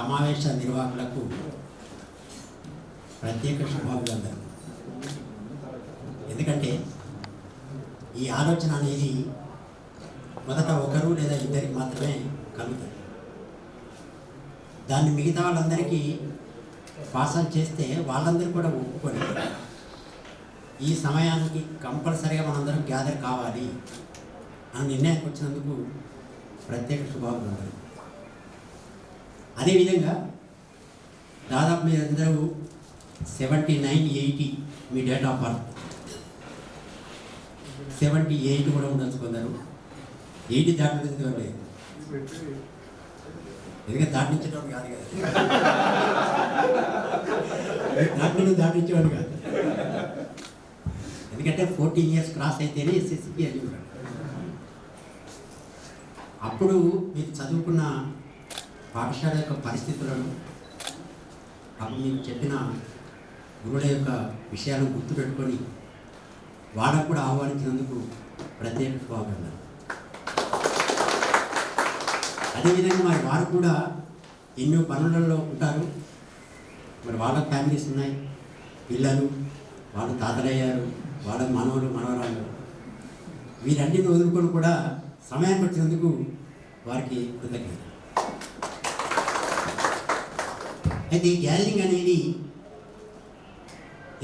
సమావేశ నిర్వాహకులకు ప్రత్యేక శుభాభివందనలు. ఎందుకంటే ఈ ఆలోచన అనేది మొదట ఒకరు లేదా ఇద్దరికి మాత్రమే కలుగుతుంది. దాన్ని మిగతా వాళ్ళందరికీ పాసన్ చేస్తే వాళ్ళందరూ కూడా ఒప్పుకొని ఈ సమయానికి కంపల్సరీగా మనందరం గ్యాదర్ కావాలి అని నిర్ణయానికి వచ్చినందుకు ప్రత్యేక శుభాభివందనలు. అదేవిధంగా దాదాపు మీరందరూ 79-80 మీ డేట్ ఆఫ్ బర్త్, 78 కూడా ఉండొచ్చుకున్నారు. 80 దాటించడం లేదు, ఎందుకంటే దాటించడం కాదు కదా, దాటించేవాడు కాదు. ఎందుకంటే 14 years క్రాస్ అయితేనే ఎస్ఎస్సికి ఎలిజిబుల్. అప్పుడు మీరు చదువుకున్న పాఠశాల యొక్క పరిస్థితులను, అప్పుడు మీకు చెప్పిన గురువుల యొక్క విషయాలను గుర్తుపెట్టుకొని వాళ్ళకు కూడా ఆహ్వానించినందుకు ప్రత్యేక శుభాకాంక్షలు. అదేవిధంగా మరి వారు కూడా ఎన్నో పనులలో ఉంటారు. మరి వాళ్ళ ఫ్యామిలీస్ ఉన్నాయి, పిల్లలు, వాళ్ళు తాతలయ్యారు, వాళ్ళ మనవలు మనవరాళ్ళు, వీరన్నిటిని వదులుకొని కూడా సమయానికి వచ్చినందుకు వారికి కృతజ్ఞత. అయితే ఈ గ్యాదరింగ్ అనేది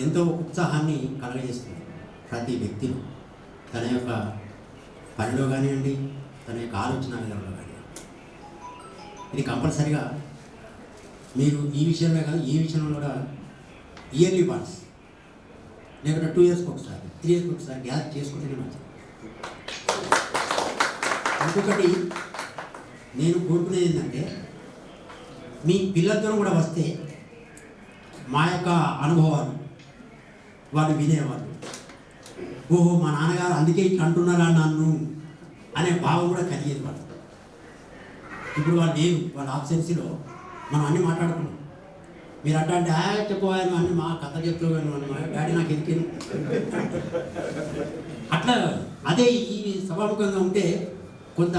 ఎంతో ఉత్సాహాన్ని కలగజేస్తుంది ప్రతి వ్యక్తిలో, తన యొక్క పనిలో కానివ్వండి, తన యొక్క ఆలోచన విధానంలో కానివ్వండి. ఇది కంపల్సరిగా మీరు ఈ విషయంలో కాదు, ఈ విషయంలో కూడా ఇయర్లీ వన్స్ లేకుంటే 2 years ఒకసారి, 3 years ఒకసారి గ్యాదర్ చేసుకుంటేనే మంచిది. ఇంకొకటి నేను కోరుకునేది ఏంటంటే, మీ పిల్లలతో కూడా వస్తే మా యొక్క అనుభవాలు వాళ్ళు వినేవాళ్ళు. ఓహో, మా నాన్నగారు అందుకే ఇట్లా అంటున్నారా నన్ను అనే భావం కూడా కలిగేది వాళ్ళు. ఇప్పుడు వాళ్ళు లేరు, వాళ్ళ ఆబ్సెన్సీలో మనం అన్నీ మాట్లాడుకున్నాం. మీరు అట్లా అంటే చెప్పబోయాను అన్నీ మా కథ చెప్తాను అని, మా డాడీ నాకు ఎందుకు అట్లా. అదే ఈ సభాముఖంగా ఉంటే కొంత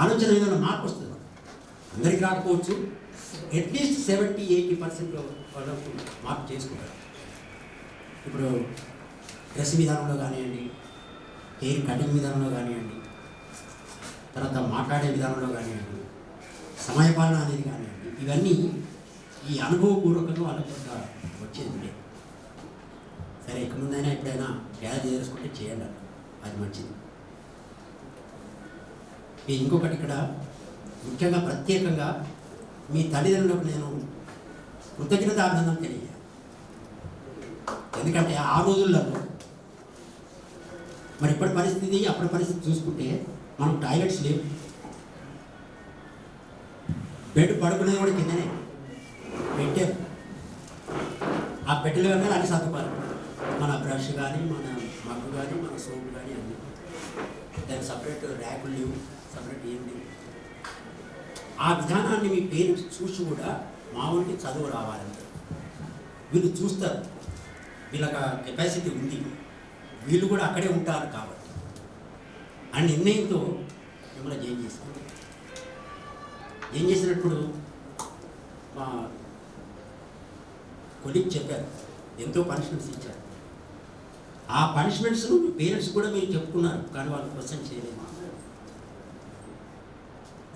ఆలోచన ఏదైనా మార్పు వస్తుంది. అందరికీ రాకపోవచ్చు, అట్లీస్ట్ 70-80% వాళ్ళకు మార్పు చేసుకుంటారు. ఇప్పుడు డ్రెస్ విధానంలో కానివ్వండి, హెయిర్ కటింగ్ విధానంలో కానివ్వండి, తర్వాత మాట్లాడే విధానంలో కానివ్వండి, సమయపాలన అనేది కానివ్వండి, ఇవన్నీ ఈ అనుభవపూర్వకంగా వాళ్ళకు కొంత వచ్చేది. సరే, ఇక ముందైనా ఎప్పుడైనా గ్యాదర్ చేసుకుంటే చేయండి, అది మంచిది. ఇంకొకటి ఇక్కడ ముఖ్యంగా ప్రత్యేకంగా మీ తల్లిదండ్రులకు నేను కృతజ్ఞత అభినందన తెలియజేయాలి. ఎందుకంటే ఆ రోజుల్లో మరి ఇప్పటి పరిస్థితి అప్పటి పరిస్థితి చూసుకుంటే మనం టాయిలెట్స్ లేవు, బెడ్ పడుకునేది కూడా కిందనే పెట్టారు. ఆ పెట్టెలు కానీ అన్ని సర్దుకోవాలి, మన బ్రష్ కానీ, మన మగ్గు కానీ, మన సోపు కానీ అన్నీ. దానికి సపరేట్ ర్యాకులు లేవు, సపరేట్ ఏం లేవు. ఆ విధానాన్ని మీ పేరెంట్స్ చూసి కూడా మా ఊరికి చదువు రావాలంటే వీళ్ళు చూస్తారు, వీళ్ళకి కెపాసిటీ ఉంది, వీళ్ళు కూడా అక్కడే ఉంటారు కాబట్టి ఆ నిర్ణయంతో మిమ్మల్ని ఏం చేశారు. ఏం చేసినప్పుడు మా కొలీగ్ చెప్పారు, ఎంతో పనిష్మెంట్స్ ఇచ్చారు. ఆ పనిష్మెంట్స్ను మీ పేరెంట్స్ కూడా మీరు చెప్పుకున్నారు, కానీ వాళ్ళు క్వశ్చన్ చేయలేదు.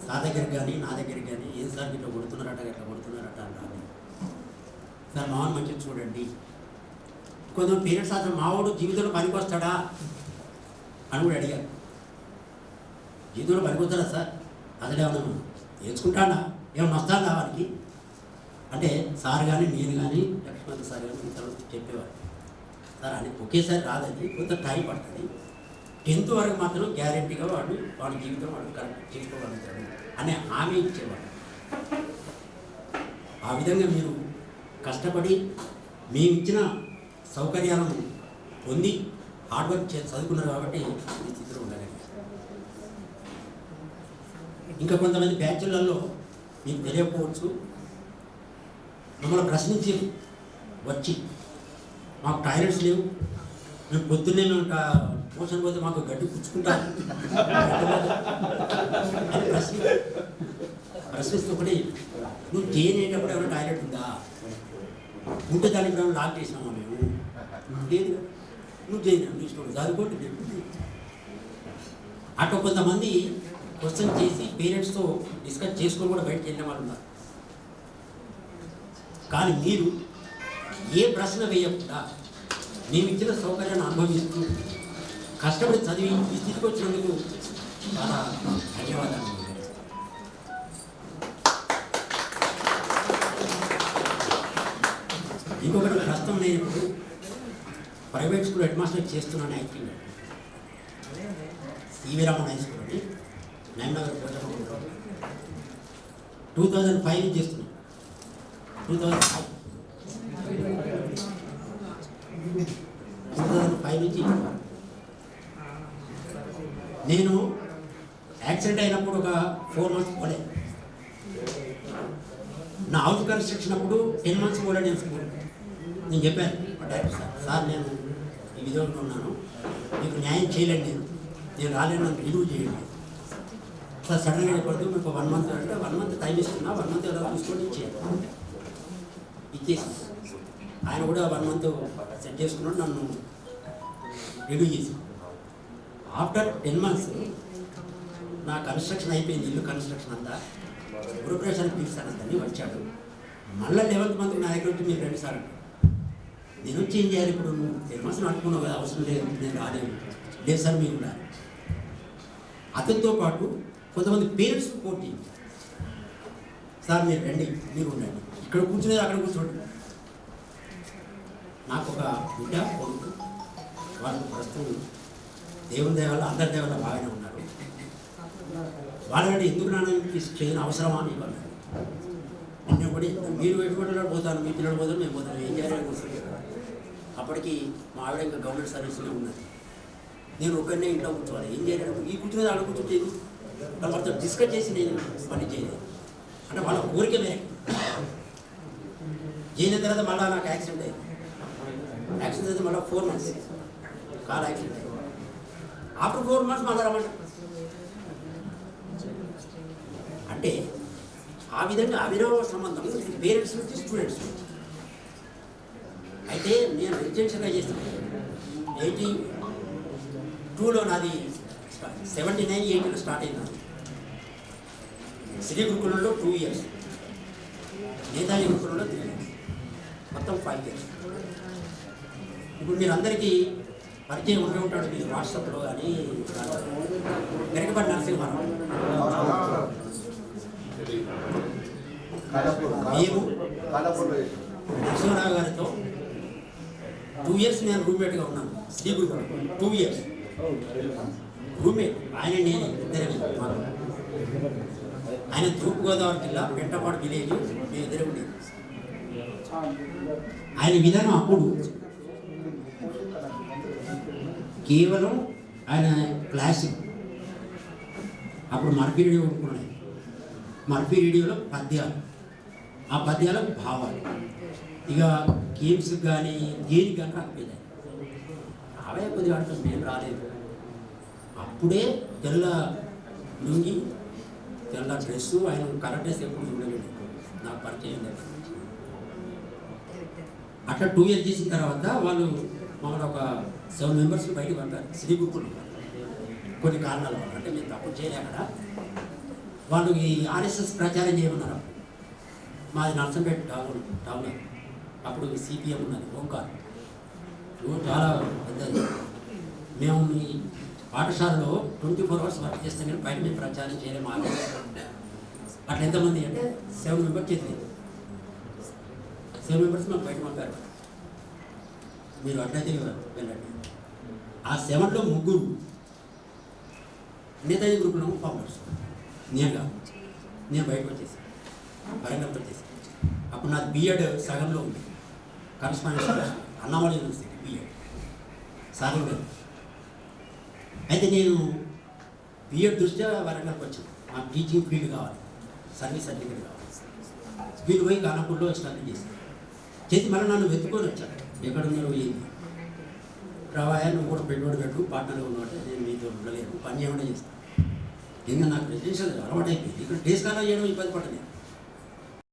నా దగ్గరికి కానీ నా దగ్గరికి కానీ, ఏం సార్ ఇట్లా కొడుతున్నారట ఇట్లా కొడుతున్నారట అంటారు. సార్ మావాడు మంచిగా చూడండి. కొంతమంది పేరెంట్స్ అసలు మావాడు జీవితంలో పనికి వస్తాడా అని కూడా అడిగారు. జీవితంలో పనికి వస్తాడా సార్, అసలు ఏమన్నా నేర్చుకుంటాడా, ఏమన్నా వస్తాడా వానికి అంటే సార్ కానీ నేను కానీ లక్ష్మణ్ సార్ కానీ ఇతరులు చెప్పేవారు, సార్ అని ఒకేసారి రాదని, కొంత టైం పడుతుంది, 10th వరకు మాత్రం గ్యారెంటీగా వాడి జీవితం వాడు కరెక్ట్ చేసుకోగలుగుతాడు అనే హామీ ఇచ్చేవాడు. ఆ విధంగా మీరు కష్టపడి మేము ఇచ్చిన సౌకర్యాలను పొంది హార్డ్ వర్క్ చదువుకున్నారు కాబట్టి ఈ స్థితిలో ఉండగలిగారు. ఇంకా కొంతమంది బ్యాచులలో మీకు తెలియకపోవచ్చు, మమ్మల్ని ప్రశ్నించి వచ్చి మాకు టాయిలెట్స్ లేవు, మేము పొద్దున్నే మేము మోషన్ పోతే మాకు గడ్డి పుచ్చుకుంటారు అని ప్రశ్నిస్తూ కూడా నువ్వు చేయనేటప్పుడు ఎవరైనా టాయిలెట్ ఉందా? ఉంటే దానికి మేము లాక్ చేసినామా మేము? లేదు. నువ్వు చేయను నీ ఇష్టం చదువుకోండి. అటు కొంతమంది క్వశ్చన్ చేసి పేరెంట్స్తో డిస్కస్ చేసుకొని కూడా బయటకు వెళ్ళిన వాళ్ళు ఉన్నారు. కానీ మీరు ఏ ప్రశ్న వేయకుండా మేము ఇచ్చిన సౌకర్యాన్ని అనుభవిస్తూ కష్టపడి చదివి ఈ స్థితికి వచ్చినందుకు చాలా ధన్యవాదాలు. ఇంకొకటి ప్రస్తుతం నేను ఇప్పుడు ప్రైవేట్ స్కూల్ హెడ్ మాస్టర్ చేస్తున్నాను acting. C V Raman high school అని నైమ్నగర్ పోచమ్మ 2005 నుంచి చేస్తున్నాను. 2005 నుంచి నేను యాక్సిడెంట్ అయినప్పుడు ఒక 4 months పోలేదు. నా హౌస్ కన్స్ట్రక్షన్ అప్పుడు 10 months పోలే నేను స్కూల్. నేను చెప్పాను డైరెక్టర్ సార్ నేను ఈ విధంగా ఉన్నాను, మీకు న్యాయం చేయలేండి, నేను రాలేను, నన్ను రిలీవ్ చేయండి సార్. సడన్గా అయిపోతుంది, మీకు 1 month అంటే 1 month టైం ఇస్తున్నా, 1 month ఎలా చూసుకొని ఇచ్చేసి ఆయన కూడా 1 month సెట్ చేసుకున్నాడు, నన్ను రిలీవ్ చేసి. ఆఫ్టర్ 10 months నా కన్స్ట్రక్షన్ అయిపోయింది, ఇల్లు కన్స్ట్రక్షన్ అంతా ప్రిపరేషన్ పిలుస్తానందని వచ్చాడు. మళ్ళీ 11th month నా దగ్గర వచ్చి మీరు 2 సార్లు నేను వచ్చి ఏం చేయాలి, ఇప్పుడు నువ్వు 10 months అనుకున్నావు కదా, అవసరం లేదు, నేను రాలేను. లేదు సార్ మీరు ఉండాలి. అతనితో పాటు కొంతమంది పేరెంట్స్ పోటీ, సార్ మీరు రండి, మీరు ఉండండి, ఇక్కడ కూర్చునేది అక్కడ కూర్చోండి. నాకు ఒక బిడ్డ కొడుకు, వాళ్ళు ప్రస్తుతం దేవుని దేవాల అందరి దేవాల బాగానే ఉన్నారు. వాళ్ళంటే ఎందుకు నాన్న చేయని అవసరమా అని వాళ్ళు నేను కూడా మీరు ఎటువంటి పోతాను, మీ పిల్లలు పోతాను, మేము పోతాను, ఏం చేయాలని కూర్చొని. అప్పటికి మా ఆవిడ ఇంకా గవర్నమెంట్ సర్వీస్లో ఉన్నది, నేను ఒక్కరినే ఇంట్లో కూర్చోవాలి, ఏం చేయాలి, ఈ కూర్చునేది ఆడ కూర్చొని వాళ్ళతో డిస్కస్ చేసి నేను పని చేయలేదు. అంటే వాళ్ళ కోరిక మేరకు చేయన తర్వాత మళ్ళీ నాకు యాక్సిడెంట్ అయింది. యాక్సిడెంట్ అయితే మళ్ళీ 4 months కాల్ యాక్సిడెంట్ అయింది. ఆఫ్టర్ 4 months మళ్ళీ రమ్మంట. అంటే ఆ విధంగా అవిరవ సంబంధం పేరెంట్స్ నుంచి స్టూడెంట్స్ నుంచి. అయితే నేను రెసిడెన్షియల్గా చేస్తాను 82లో, నాది 79, 80లో స్టార్ట్ అయింది. శ్రీ గురుకులంలో 2 years, నేతాజీ గురుకులంలో 3 years, మొత్తం 5 years. ఇప్పుడు మీరు అందరికీ పరిచయం ఉండే ఉంటాడు, మీరు వాట్సాప్లో కానీ గరికపాటి నరసింహారావు. మేము నరసింహారావు గారితో 2 years నేను రూమ్మేట్గా ఉన్నాను. శ్రీ గురుకులం 2 years రూమ్మేట్. ఆయన నేను ఇద్దరే. ఆయన తూర్పుగోదావరి జిల్లా పెంటపాడు విలేజ్, మేము ఇద్దరే ఉండేది. ఆయన విధానం అప్పుడు కేవలం ఆయన క్లాసిక్, అప్పుడు మర్ఫీ రేడియో కొనుక్కున్నాయి. మర్ఫీ రేడియోలో పద్యాలు, ఆ పద్యాలకు భావాలు, ఇక గేమ్స్ కానీ దేనికి కానీ రాకపోయింది. అవే కొద్దిగా ఆడుతుంది, నేను రాలేదు. అప్పుడే తెల్ల లుంగి, తెల్ల డ్రెస్సు, ఆయన కలర్ డ్రెస్ ఎప్పుడు చూడలేదు, నాకు పరిచయం లేదు. అట్లా 2 years చేసిన తర్వాత వాళ్ళు మమ్మల్ని ఒక 7 members బయటకు పంపారు శ్రీ గురుకులం. కొన్ని కారణాల వల్ల, అంటే మేము తప్పు చేయలే అక్కడ. వాళ్ళు ఈ ఆర్ఎస్ఎస్ ప్రచారం చేయమన్నారు. మాది నర్సంపేట టౌన్, అప్పుడు సిపిఎం ఉన్నది, ఓంకార్ చాలా పెద్దది. మేము ఈ పాఠశాలలో 24 hours వర్క్ చేస్తాం, కానీ బయట మేము ప్రచారం చేయలేము. అట్లా ఎంతమంది అంటే 7 members చేసింది. 7 members మాకు బయట పంపారు, మీరు అడ్డైతే వెళ్ళండి. ఆ 7లో 3 నేతాజీ గ్రూప్లో ఫార్మర్స్. నేను బయటకు వచ్చేసి వరంగల్కి వచ్చేసి, అప్పుడు నాది బిఎడ్ సగంలో ఉంది, కరస్పాండెన్స్ అన్నమల యూనివర్సిటీ బిఎడ్ సగంలో. అయితే నేను బిఎడ్ దృష్ట్యా వరంగల్కి వచ్చాను. నాకు టీచింగ్ ఫీల్డ్ కావాలి, సర్వీస్ సర్టిఫికేట్ కావాలి. వీళ్ళు పోయి కానపూర్లో స్టడీ చేసి మళ్ళీ నన్ను వెతుక్కొని వచ్చాను, ఎక్కడ ఉన్నారు ఏంది, రావాయా నువ్వు కూడా పెట్టుబడి పెట్టు, పార్ట్నర్గా ఉన్నట్టు, నేను మీతో ఉండలేను, పని చేయకుండా చేస్తాను. ఇంకా నాకు రెసిడెన్షియల్ అలవాటు అయిపోయింది. ఇక్కడ డేస్ కాలం చేయడం ఇబ్బంది పడలేదు.